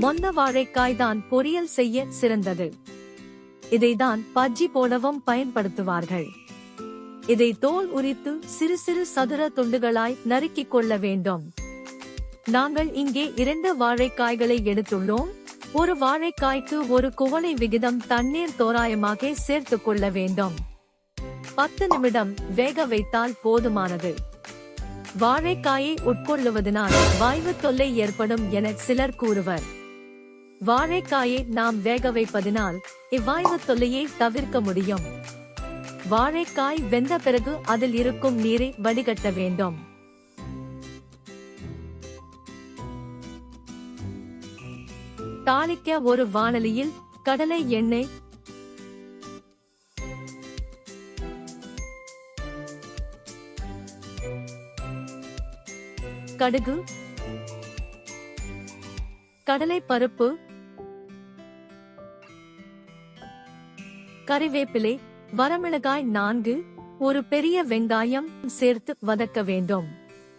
மொந்த வாழைக்காய் தான் பொரியல் செய்ய சிறந்தது. இதைதான் பஜ்ஜி போடவும் பயன்படுத்துவார்கள். இதை தோல் உரித்து சிறு சிறு சதுர துண்டுகளாய் நறுக்கிக் கொள்ள வேண்டும். நாங்கள் இங்கே 2 வாழைக்காய்களை எடுத்துள்ளோம். ஒரு வாழைக்காய்க்கு ஒரு குவளை விகிதம் தண்ணீர் தோராயமாக சேர்த்துக் கொள்ள வேண்டும். 10 நிமிடம் வேக வைத்தால் போதுமானது. வாழைக்காயை உட்கொள்ளுவதனால் வாய்வு தொல்லை ஏற்படும் என சிலர் கூறுவர். வாழைக்காயை நாம் வேக வைப்பதனால் இவ்வாய்வு தொல்லையை தவிர்க்க முடியும். வாழைக்காய் வெந்த பிறகு அதில் இருக்கும் நீரை வடிகட்ட வேண்டும். தாளிக்க ஒரு வாணலியில் கடலை எண்ணெய், கடுகு, கடலை பருப்பு, கறிவேப்பிலை, வரமிளகாய் 4, ஒரு பெரிய வெங்காயம் சேர்த்து வதக்க வேண்டும்.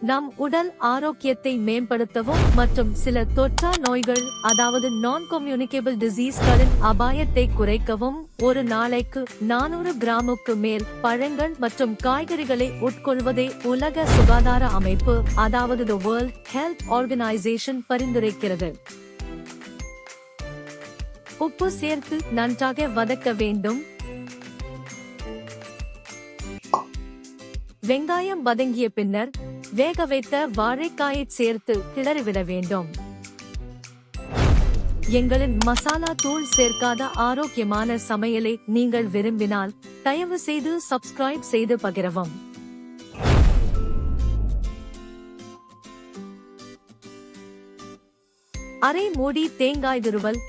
நம் உடல் ஆரோக்கியத்தை மேம்படுத்தவும் மற்றும் சில தொற்றா நோய்கள் அதாவது நான் கம்யூனிகேபிள் டிசீஸ்களின் அபாயத்தை குறைக்கவும் ஒரு நாளைக்கு 400 கிராமுக்கு மேல் பழங்கள் மற்றும் காய்கறிகளை உட்கொள்வதை உலக சுகாதார அமைப்பு அதாவது தி வேர்ல்ட் ஹெல்த் ஆர்கனைசேஷன் பரிந்துரைக்கிறது. உப்பு சேர்த்து நன்றாக வதக்க வேண்டும். வெங்காயம் வதங்கிய பின்னர் வேக வைத்த வாழைக்காயை சேர்த்து கிளறிவிட வேண்டும். எங்களின் மசாலா தூள் சேர்க்காத ஆரோக்கியமான சமையலை நீங்கள் விரும்பினால் தயவு செய்து சப்ஸ்கிரைப் செய்து பகிரவும். அரை மூடி தேங்காய் துருவல்,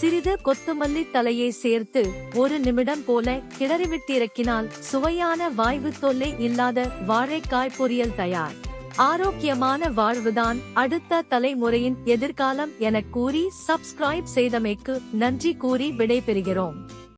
சிறிது கொத்தமல்லி தலையை சேர்த்து 1 நிமிடம் போல கிளறிவிட்டு இறக்கினால் சுவையான வாய்வு தொல்லை இல்லாத வாழைக்காய் பொரியல் தயார். ஆரோக்கியமான வாழ்வுதான் அடுத்த தலைமுறையின் எதிர்காலம் என கூறி சப்ஸ்கிரைப் செய்தமைக்கு நன்றி கூறி விடைபெறுகிறோம்.